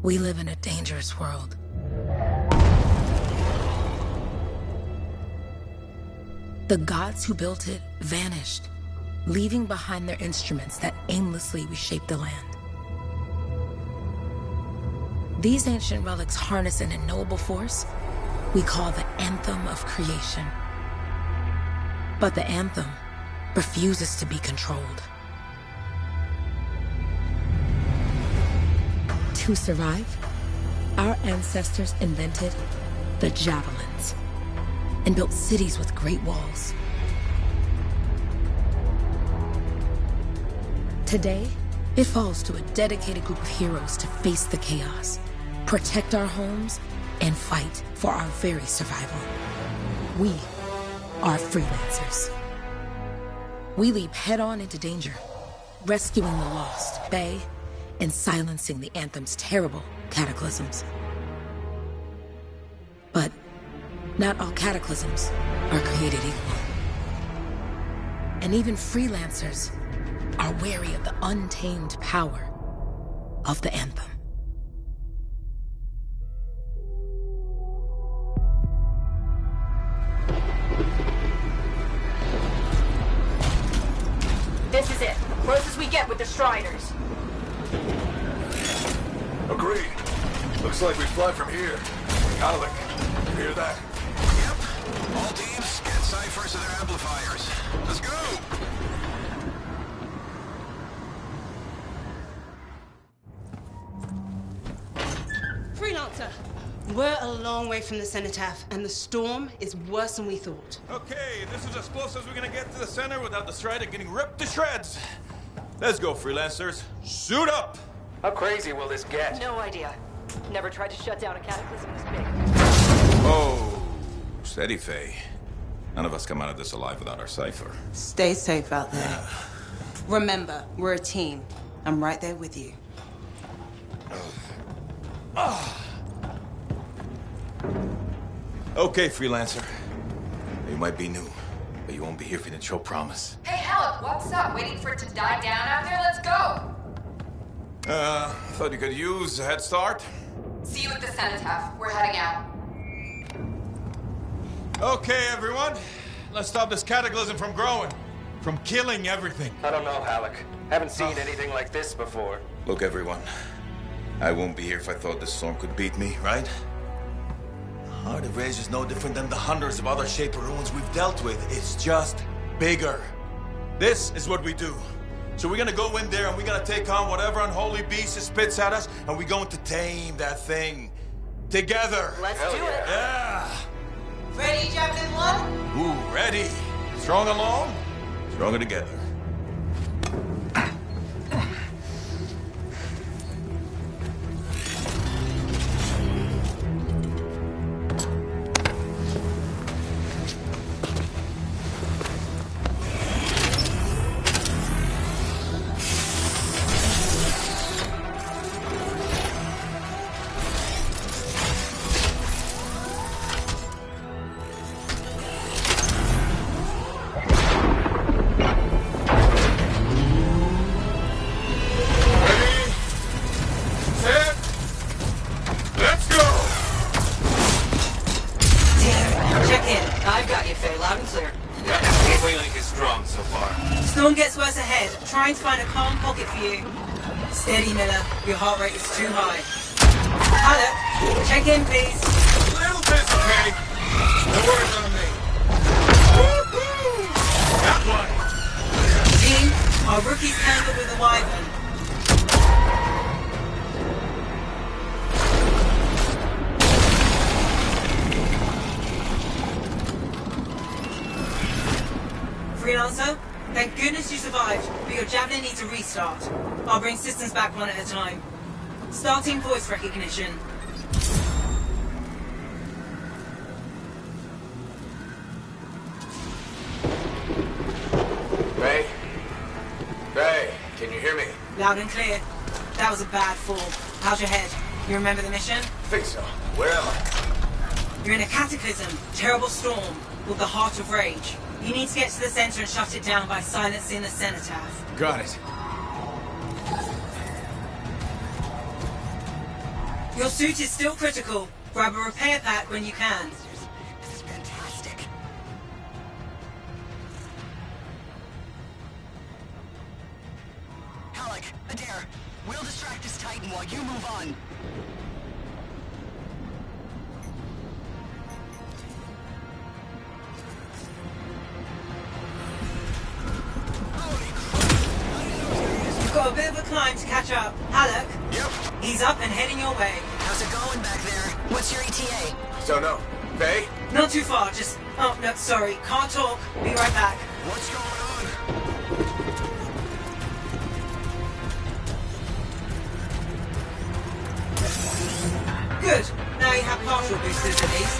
We live in a dangerous world. The gods who built it vanished, leaving behind their instruments that aimlessly reshaped the land. These ancient relics harness an unknowable force we call the Anthem of Creation. But the Anthem refuses to be controlled. To survive, our ancestors invented the javelins and built cities with great walls. Today, it falls to a dedicated group of heroes to face the chaos, protect our homes, and fight for our very survival. We are freelancers. We leap head-on into danger, rescuing the lost, Fae, and silencing the Anthem's terrible cataclysms. But not all cataclysms are created equal. And even freelancers are wary of the untamed power of the Anthem. This is it. Closest we get with the Striders. Agreed. Looks like we fly from here. Alec, you hear that? Yep. All teams, get ciphers to their amplifiers. Let's go! Freelancer! We're a long way from the cenotaph, and the storm is worse than we thought. Okay, this is as close as we're gonna get to the center without the Strider getting ripped to shreds. Let's go, freelancers. Suit up! How crazy will this get? No idea. Never tried to shut down a cataclysm this big. Oh, steady, Faye. None of us come out of this alive without our cipher. Stay safe out there. Remember, we're a team. I'm right there with you. Okay, freelancer. You might be new, but you won't be here for the show promise. Hey, Alec, what's up? Waiting for it to die down out there? Let's go! Thought you could use a head start. See you at the cenotaph. We're heading out. Okay, everyone. Let's stop this cataclysm from growing. From killing everything. I don't know, Alec. Haven't seen anything like this before. Look, everyone. I won't be here if I thought this storm could beat me, right? Heart of Rage is no different than the hundreds of other Shaper ruins we've dealt with. It's just bigger. This is what we do. So we're gonna go in there and we're gonna take on whatever unholy beast it spits at us, and we're going to tame that thing. Together. Let's do it. Yeah. Ready, Javelin 1? Ooh, ready. Strong alone, stronger together. Trying to find a calm pocket for you. Steady, Miller. Your heart rate is too high. Alec, check in, please. A little bit, okay? No worries on me. Got one. Team, our rookies handled with the Wyvern. Freelancer? Thank goodness you survived, but your Javelin needs a restart. I'll bring systems back one at a time. Starting voice recognition. Ray? Ray, can you hear me? Loud and clear. That was a bad fall. How's your head? You remember the mission? I think so. Where am I? You're in a cataclysm, terrible storm, with the Heart of Rage. You need to get to the center and shut it down by silencing the cenotaph. Got it. Your suit is still critical. Grab a repair pack when you can. This is fantastic. Halleck, Adair, we'll distract this Titan while you move on. You've got a bit of a climb to catch up. Halleck? Yep. He's up and heading your way. How's it going back there? What's your ETA? Don't know. Faye? Not too far, just... Oh, no, sorry. Can't talk. Be right back. What's going on? Good. Now you have partial boosters at least.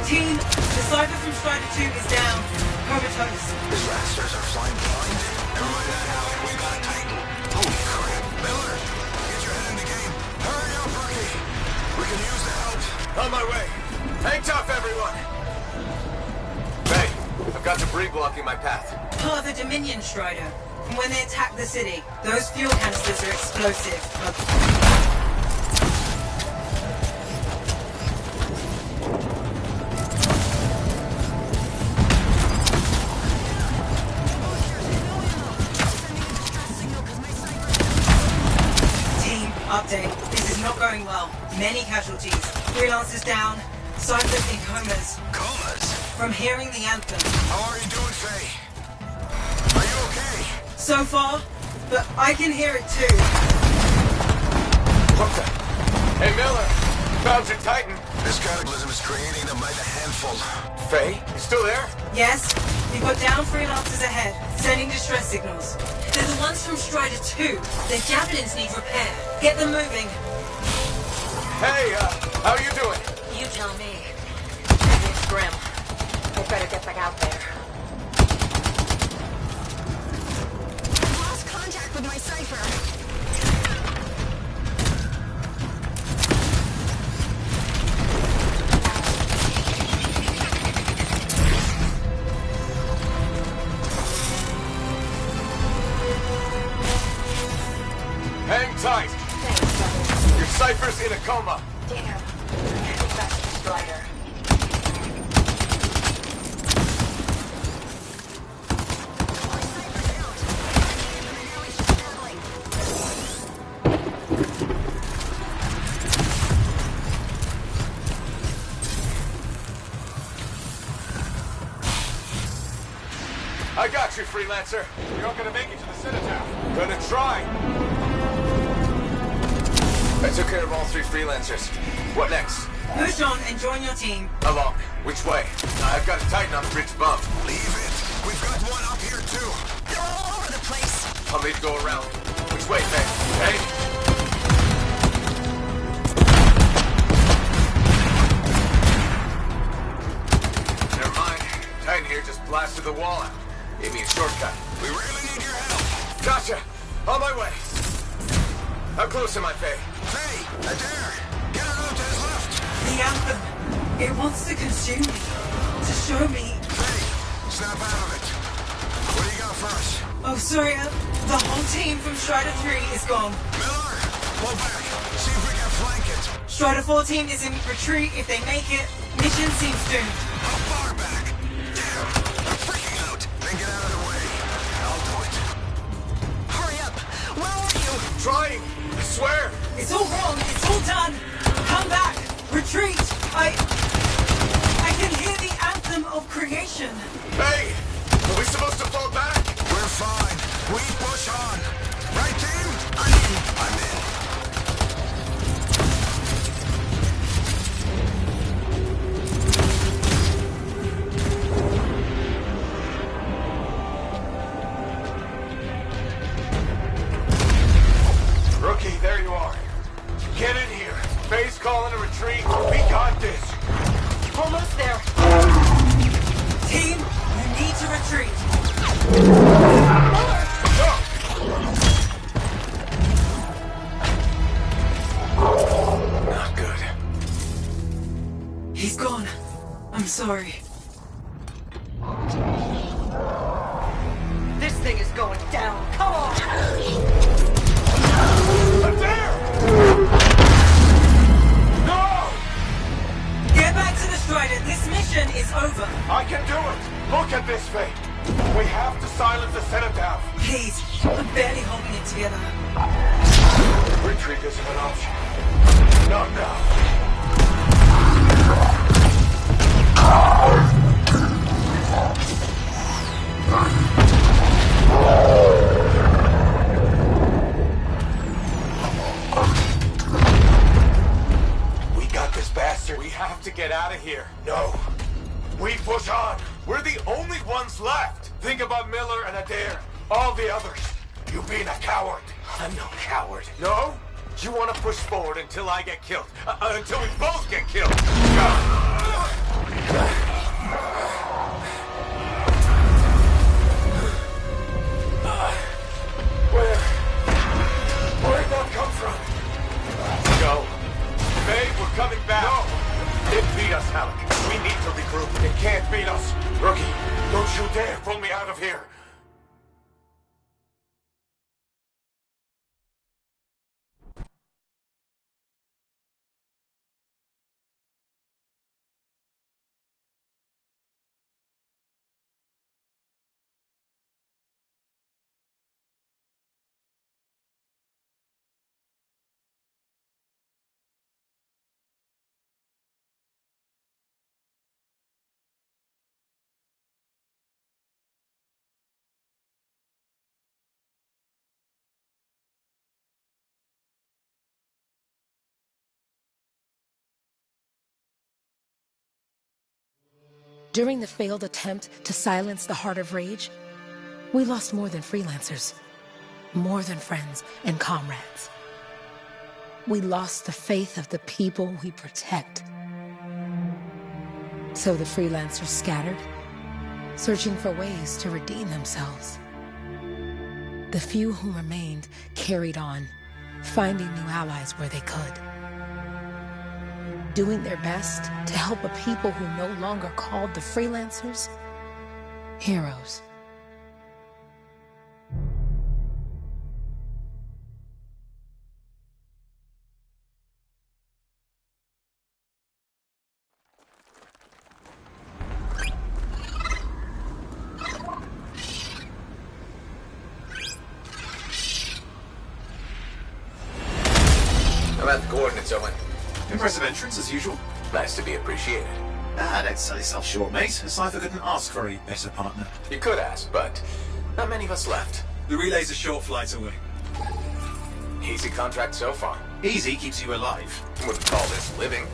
Team, the Cypher from Strider 2 is down. Comatose. These rascals are flying blind. Never mind that, Halleck. We got a Titan. Holy crap. Miller, get your head in the game. Hurry up, rookie. We can use the help. On my way. Hang tough, everyone. Faye, I've got debris blocking my path. Part of the Dominion Strider. And when they attack the city, those fuel canisters are explosive. Team, update. This is not going well. Many casualties. Freelancers down. Cyphers in comas. Comas? From hearing the anthem. How are you doing, Faye? Are you okay? So far, but I can hear it too. What the? Hey, Miller. Found your Titan. This cataclysm is creating them by the handful. Faye, you still there? Yes, you've got down freelancers ahead, sending distress signals. They're the ones from Strider 2. Their javelins need repair. Get them moving. Hey, how you doing? You tell me. Maybe it's grim. I better get back out there. I've lost contact with my Cypher. Hang tight. Thanks, Rebel. Your Cypher's in a coma. Damn. Get back to the Strider. My Cypher's out. I'm nearly struggling. I got you, freelancer. You're not gonna make it to the Citadel. Gonna try. I took care of all 3 freelancers. What next? Push on and join your team. Along. Which way? I've got a Titan on the bridge above. Leave it. We've got one up here, too. They're all over the place. I'll need to go around. Which way, Faye? Hey? Never mind. Titan here just blasted the wall out. Gave me a shortcut. We really need your help. Gotcha. On my way. How close am I, Faye? Faye, Adair, get around to his left. The anthem. It wants to consume me. To show me. Faye, snap out of it. What do you got for us? Oh, sorry. The whole team from Strider 3 is gone. Miller, pull back. See if we can flank it. Strider 4 team is in retreat. If they make it, mission seems doomed. How far back? Damn, I'm freaking out. Then get out of the way. I'll do it. Hurry up. Where are you? Trying. I swear. It's all wrong. It's all done. Come back. Retreat. I can hear the anthem of creation. Hey, are we supposed to fall back? We're fine. We push on. Right, team? I'm in. Rookie, there you are. Get in here. Faye's calling a retreat. We got this. Almost there. Team, you need to retreat. Not good. He's gone. I'm sorry. holding it together. Retreat isn't an option. Not now. We got this bastard. We have to get out of here. No. We push on. We're the only ones left. Think about Miller and Adair. All the others. You being a coward. I'm no coward. No? You want to push forward until I get killed. Until we both get killed. Where'd that come from? Go. Babe, we're coming back. No! It beat us, Halleck. We need to regroup. It can't beat us. Rookie, don't you dare pull me out of here. During the failed attempt to silence the Heart of Rage, we lost more than freelancers, more than friends and comrades. We lost the faith of the people we protect. So the freelancers scattered, searching for ways to redeem themselves. The few who remained carried on, finding new allies where they could. Doing their best to help a people who no longer called the freelancers heroes. I'm at the coordinates, Owen. Impressive entrance, as usual. Nice to be appreciated. Don't sell yourself short, mate. Cypher couldn't ask for a better partner. You could ask, but not many of us left. The relay's a short flight away. Easy contract so far. Easy keeps you alive. Wouldn't call this living.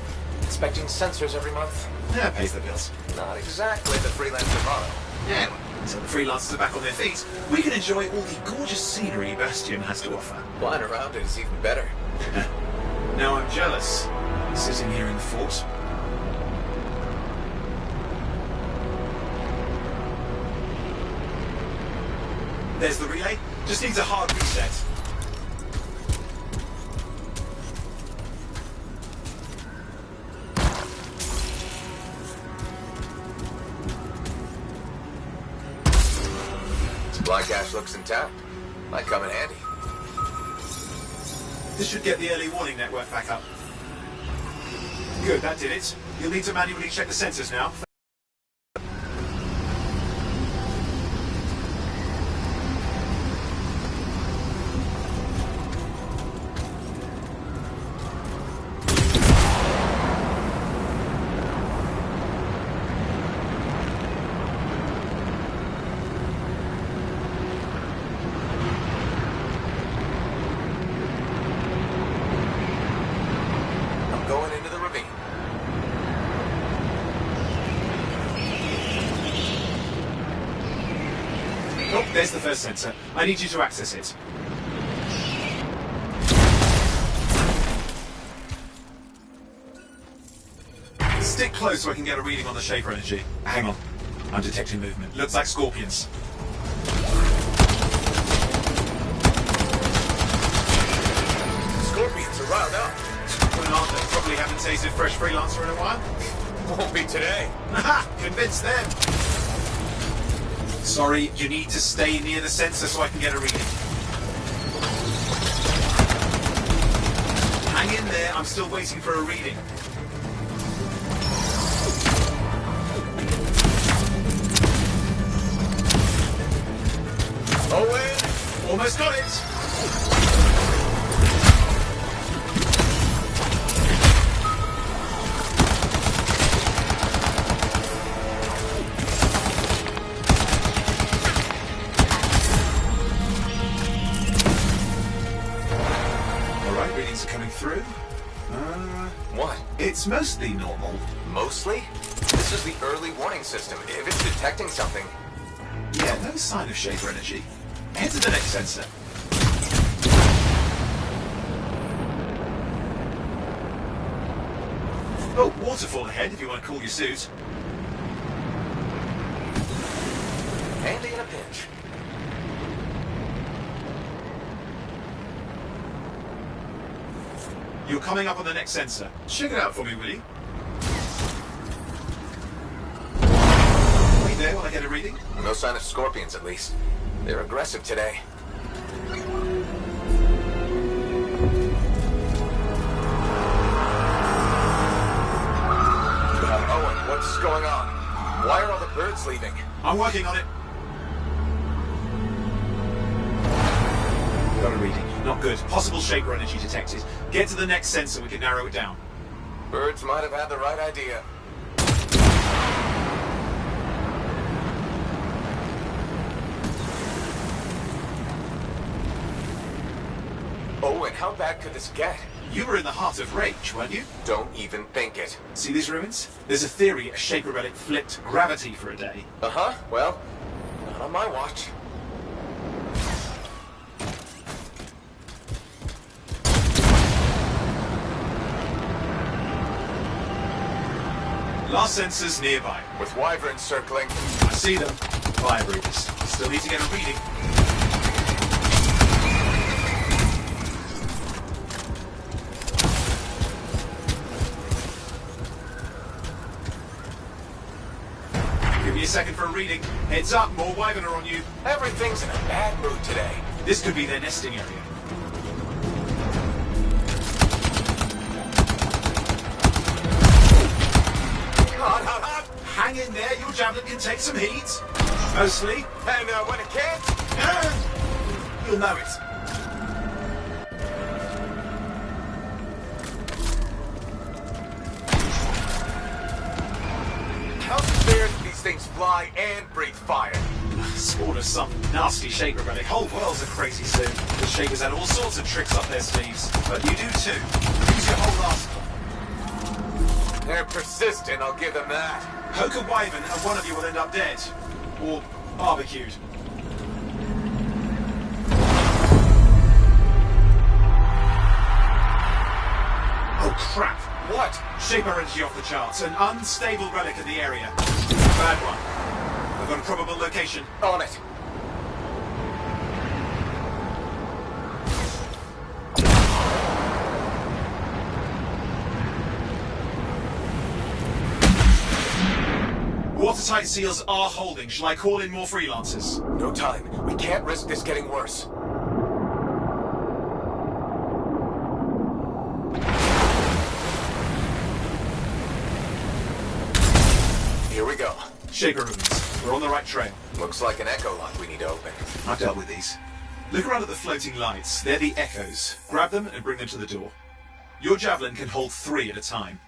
Inspecting sensors every month. Yeah, pays the bills. Not exactly the freelancer model. Yeah, until the freelancers are back on their feet, we can enjoy all the gorgeous scenery Bastion has to offer. Flying around it is even better. Now I'm jealous, sitting here in the fort. There's the relay. Just needs a hard reset. Supply cache looks intact. Might come in handy. This should get the early warning network back up. Good, that did it. You'll need to manually check the sensors now. Oh, there's the first sensor. I need you to access it. Stick close so I can get a reading on the Shaper energy. Hang on. I'm detecting movement. Looks like scorpions. Scorpions are riled up. Well, aren't they? Probably haven't tasted fresh freelancer in a while. Won't be today. Aha! Convince them! Sorry, you need to stay near the sensor so I can get a reading. Hang in there, I'm still waiting for a reading. Owen! Almost got it! Alright, readings are coming through. What? It's mostly normal. Mostly? This is the early warning system. If it's detecting something... Yeah, no sign of Shaper energy. Head to the next sensor. Oh, waterfall ahead if you want to cool your suit. Handy in a pinch. You're coming up on the next sensor. Check it out for me, will you? Wait there while I get a reading. No sign of scorpions, at least. They're aggressive today. Owen, what's going on? Why are all the birds leaving? I'm working on it. Got a reading. Not good. Possible Shaper energy detected. Get to the next sensor, we can narrow it down. Birds might have had the right idea. Owen, how bad could this get? You were in the heart of Rage, weren't you? Don't even think it. See these ruins? There's a theory a Shaper relic flipped gravity for a day. Uh-huh. Well, not on my watch. Last sensors nearby. With wyverns circling. I see them. Fire breathers. Still need to get a reading. Give me a second for a reading. Heads up, more wyvern are on you. Everything's in a bad mood today. This could be their nesting area. Hang in there, your javelin can take some heat. Mostly. And when it can't... You'll know it. How's it fair that these things fly and breathe fire? Spawn of some nasty Shaper relic. Whole world's a crazy zoo. The Shapers had all sorts of tricks up their sleeves. But you do too. Use your whole arsenal. They're persistent, I'll give them that. Poke a wyvern and one of you will end up dead. Or barbecued. Oh crap! What? Shaper energy off the charts. An unstable relic in the area. Bad one. I've got a probable location. On it. Watertight seals are holding. Shall I call in more freelancers? No time. We can't risk this getting worse. Here we go. Shaper ruins. We're on the right trail. Looks like an echo lock we need to open. I've dealt with these. Look around at the floating lights. They're the echoes. Grab them and bring them to the door. Your javelin can hold 3 at a time.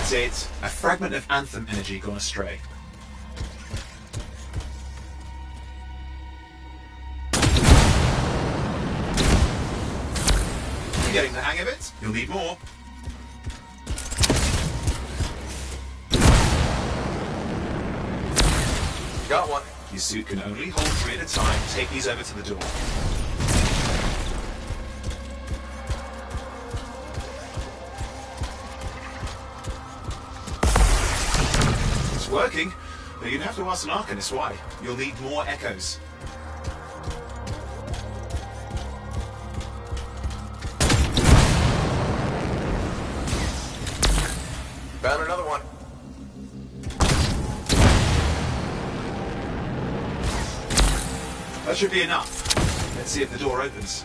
That's it. A fragment of Anthem energy gone astray. You're getting the hang of it. You'll need more. Got one. Your suit can only hold 3 at a time. Take these over to the door. It's working, but you'd have to ask an Arcanist why. You'll need more echoes. Found another one. That should be enough. Let's see if the door opens.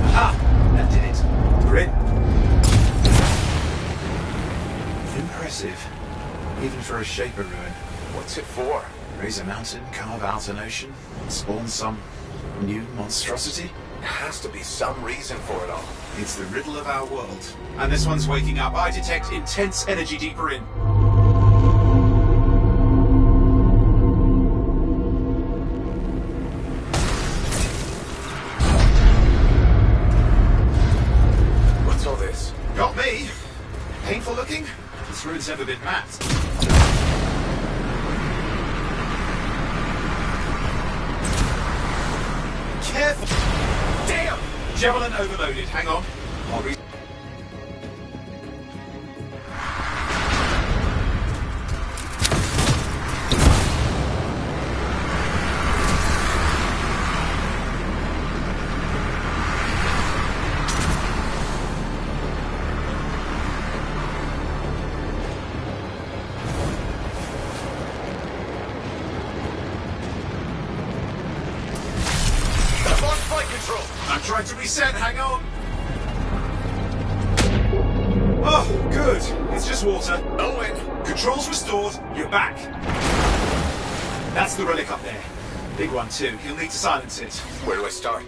Aha! That did it. We're in. Impressive. Even for a Shaper ruin. What's it for? Raise a mountain, carve out an ocean, spawn some new monstrosity? There has to be some reason for it all. It's the riddle of our world. And this one's waking up. I detect intense energy deeper in. What's all this? Got me. Painful looking? This ruin's never been mapped. Careful! Damn! Javelin overloaded. Hang on. I'll read. I'm trying to reset, hang on! Oh, good. It's just water. Owen! Controls restored, you're back. That's the relic up there. Big one too, you'll need to silence it. Where do I start?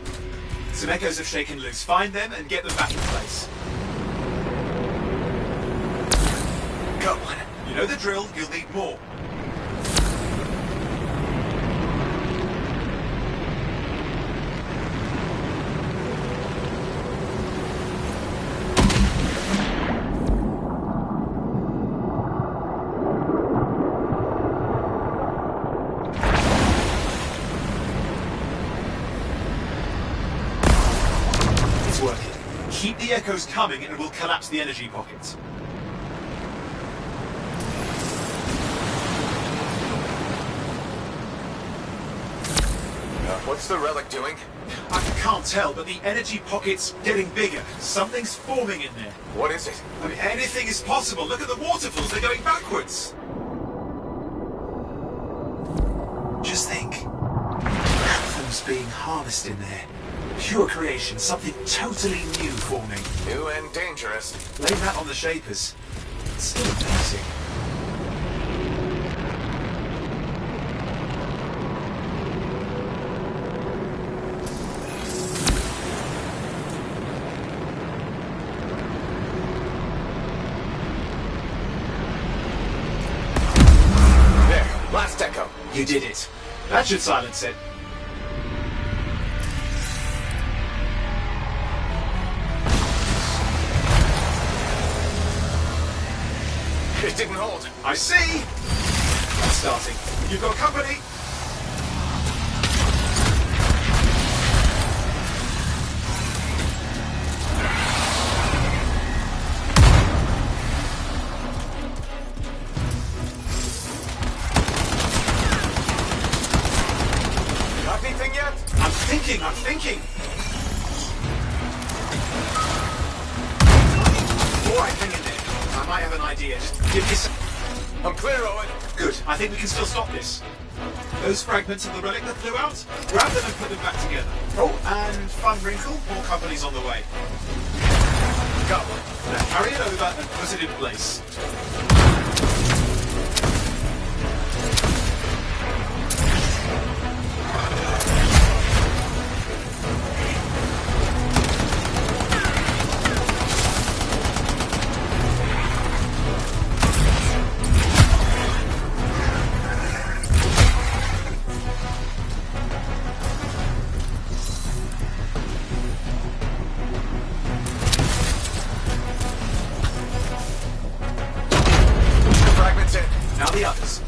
Some echoes have shaken loose. Find them and get them back in place. Got one. You know the drill, you'll need more. Working. Keep the echoes coming and we'll collapse the energy pockets. What's the relic doing? I can't tell, but the energy pocket's getting bigger. Something's forming in there. What is it? I mean, anything is possible. Look at the waterfalls, they're going backwards. Just think. Atom's being harnessed in there. Pure creation, something totally new forming. New and dangerous. Blame that on the Shapers. It's still amazing. There, last echo. You did it. That should silence it. It didn't hold. I see! That's starting. You've got company! Got anything yet? I'm thinking! Alright, hang in there. I might have an idea. Just give me some... I'm clear, Owen. Good. I think we can still stop this. Those fragments of the relic that flew out, grab them and put them back together. Oh, and fun wrinkle, more company's on the way. Got one. Now carry it over and put it in place.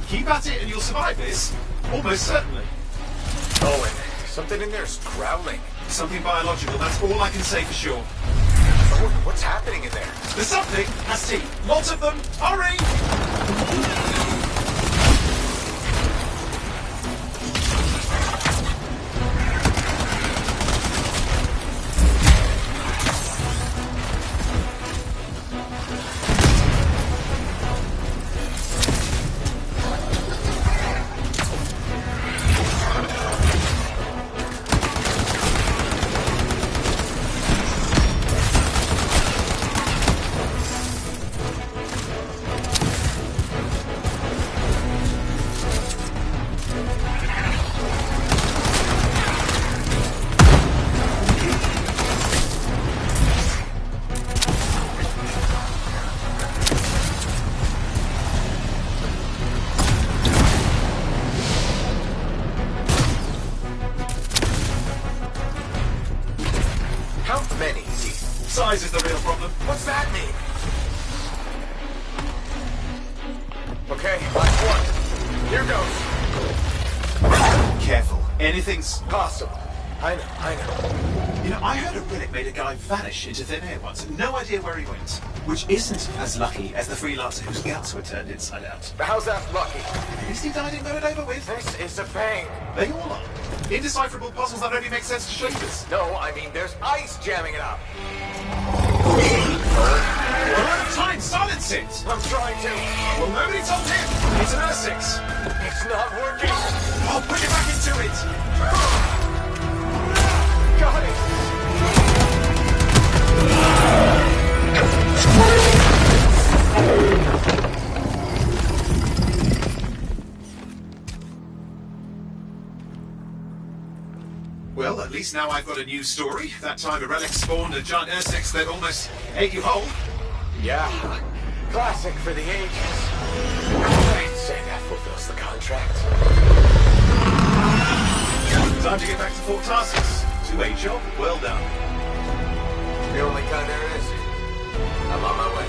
Keep at it and you'll survive this. Almost certainly. Owen, something in there's growling. Something biological, that's all I can say for sure. What's happening in there? There's something, Asti. Lots of them. Hurry! How many teeth? Size is the real problem. What's that mean? Okay, last one. Here goes. Careful. Anything's... Possible. I know. You know, I heard a relic made a guy vanish into thin air once. No idea where he went. Which isn't as lucky as the freelancer whose guts were turned inside out. How's that lucky? At least he died and got it over with. This is a pain. They all are. Indecipherable puzzles that only make sense to shapers. No, I mean there's ice jamming it up. We're out of time. Silence it. I'm trying to. Well, nobody told him. It's an R6. It's not working. I'll put it back into it. Got it. Well, at least now I've got a new story. That time a relic spawned a giant Ursex that almost ate you whole. Yeah. Classic for the ages. I'd say that fulfills the contract. Time to get back to Fort Tarsus. 2A job, well done. The only kind there is. I'm on my way.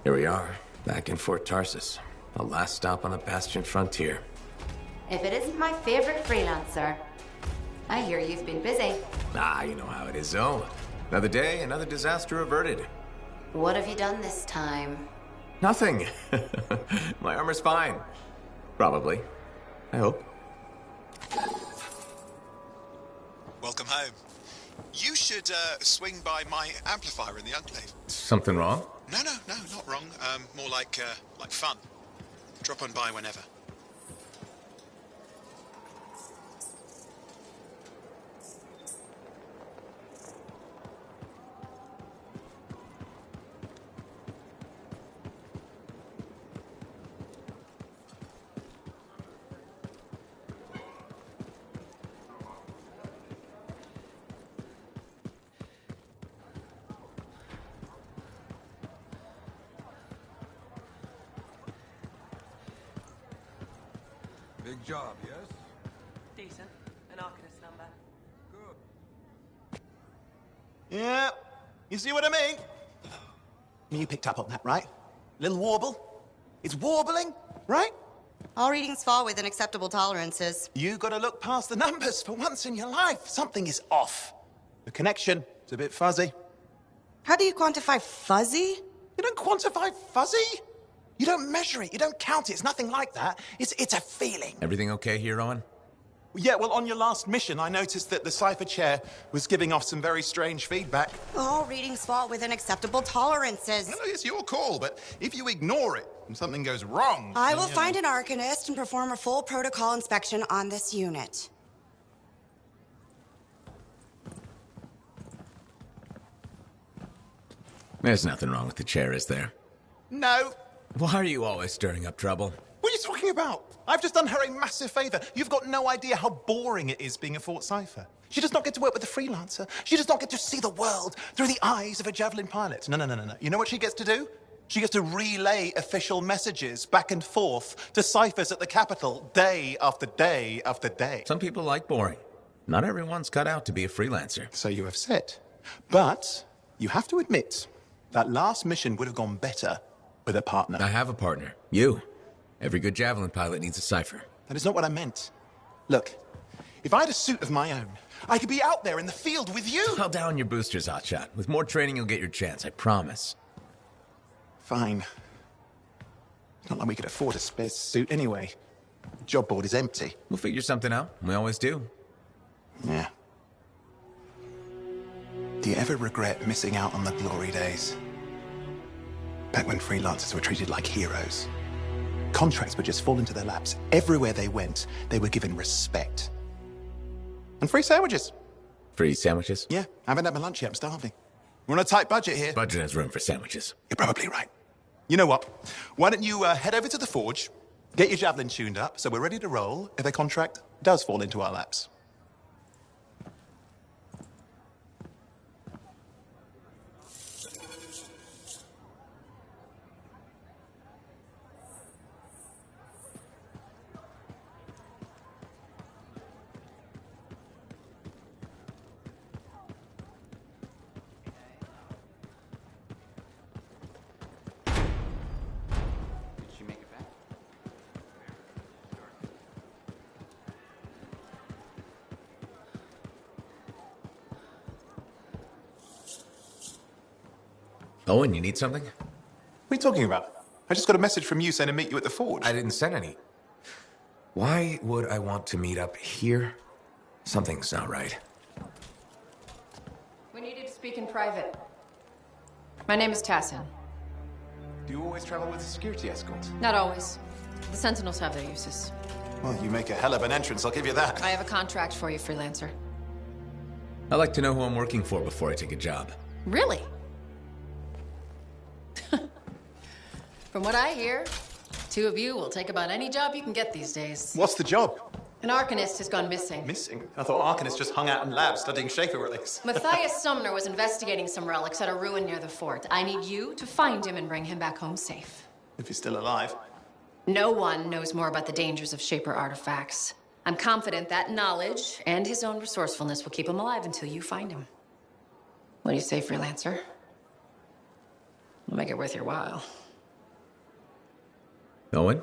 Here we are, back in Fort Tarsus. The last stop on the Bastion frontier. If it isn't my favorite freelancer. I hear you've been busy. Ah, you know how it is, Zoe. Another day, another disaster averted. What have you done this time? Nothing. My armor's fine. Probably. I hope. Welcome home. You should swing by my amplifier in the Enclave. Something wrong? No, not wrong. More like fun. Drop on by whenever. Big job, yes? Decent. An Arcanist number. Good. Yeah, you see what I mean? You picked up on that, right? Little warble? It's warbling, right? All readings fall within acceptable tolerances. You gotta look past the numbers for once in your life. Something is off. The connection is a bit fuzzy. How do you quantify fuzzy? You don't quantify fuzzy? You don't measure it, you don't count it, it's nothing like that. It's a feeling. Everything okay here, Owen? Yeah, well, on your last mission, I noticed that the cipher chair was giving off some very strange feedback. All readings fall within acceptable tolerances. No, it's your call, but if you ignore it and something goes wrong... I will find an Arcanist and perform a full protocol inspection on this unit. There's nothing wrong with the chair, is there? No. Why are you always stirring up trouble? What are you talking about? I've just done her a massive favor. You've got no idea how boring it is being a Fort Cipher. She does not get to work with a freelancer. She does not get to see the world through the eyes of a Javelin pilot. No. You know what she gets to do? She gets to relay official messages back and forth to ciphers at the Capitol day after day after day. Some people like boring. Not everyone's cut out to be a freelancer. So you have said. But you have to admit, that last mission would have gone better with a partner. I have a partner. You. Every good Javelin pilot needs a cipher. That is not what I meant. Look, if I had a suit of my own, I could be out there in the field with you. I'll down your boosters, Hotshot. With more training, you'll get your chance, I promise. Fine. It's not like we could afford a spare suit anyway. The job board is empty. We'll figure something out. We always do. Yeah. Do you ever regret missing out on the glory days? Back when freelancers were treated like heroes. Contracts would just fall into their laps. Everywhere they went, they were given respect. And free sandwiches. Free sandwiches? Yeah, I haven't had my lunch yet. I'm starving. We're on a tight budget here. Budget has room for sandwiches. You're probably right. You know what? Why don't you head over to the forge, get your Javelin tuned up, so we're ready to roll if a contract does fall into our laps. Owen, you need something? What are you talking about? I just got a message from you saying to meet you at the forge. I didn't send any. Why would I want to meet up here? Something's not right. We needed to speak in private. My name is Tassin. Do you always travel with a security escort? Not always. The Sentinels have their uses. Well, you make a hell of an entrance, I'll give you that. I have a contract for you, freelancer. I like to know who I'm working for before I take a job. Really? From what I hear, two of you will take about any job you can get these days. What's the job? An Arcanist has gone missing. Missing? I thought Arcanists just hung out in labs studying Shaper relics. Matthias Sumner was investigating some relics at a ruin near the fort. I need you to find him and bring him back home safe. If he's still alive. No one knows more about the dangers of Shaper artifacts. I'm confident that knowledge and his own resourcefulness will keep him alive until you find him. What do you say, freelancer? We'll make it worth your while. Owen?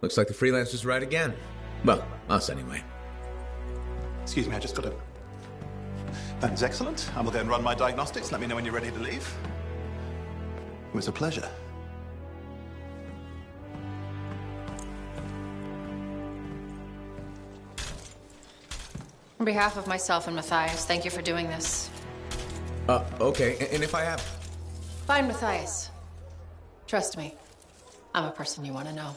Looks like the freelancer's right again. Well, us anyway. Excuse me, I just got to... That is excellent. I will go and run my diagnostics. Let me know when you're ready to leave. It was a pleasure. On behalf of myself and Matthias, thank you for doing this. Okay, and if I have... Fine, Matthias. Trust me, I'm a person you want to know.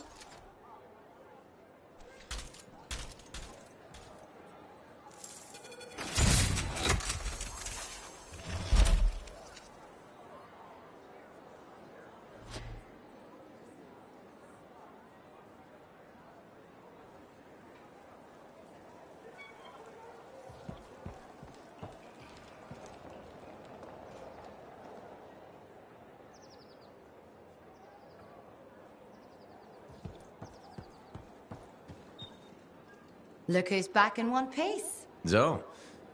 Look who's back in one piece. Zoe,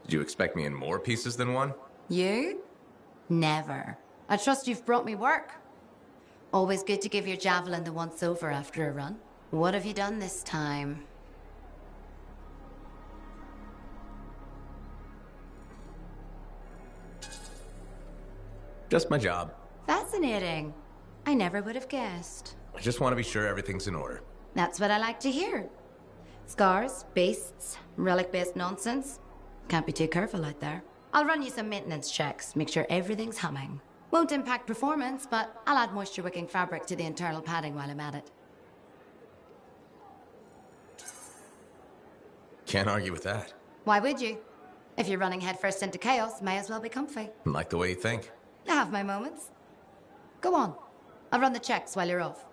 did you expect me in more pieces than one? You? Never. I trust you've brought me work. Always good to give your javelin the once-over after a run. What have you done this time? Just my job. Fascinating. I never would have guessed. I just want to be sure everything's in order. That's what I like to hear. Scars, beasts, relic-based nonsense. Can't be too careful out there. I'll run you some maintenance checks, make sure everything's humming. Won't impact performance, but I'll add moisture-wicking fabric to the internal padding while I'm at it. Can't argue with that. Why would you? If you're running headfirst into chaos, may as well be comfy. Like the way you think. I have my moments. Go on. I'll run the checks while you're off.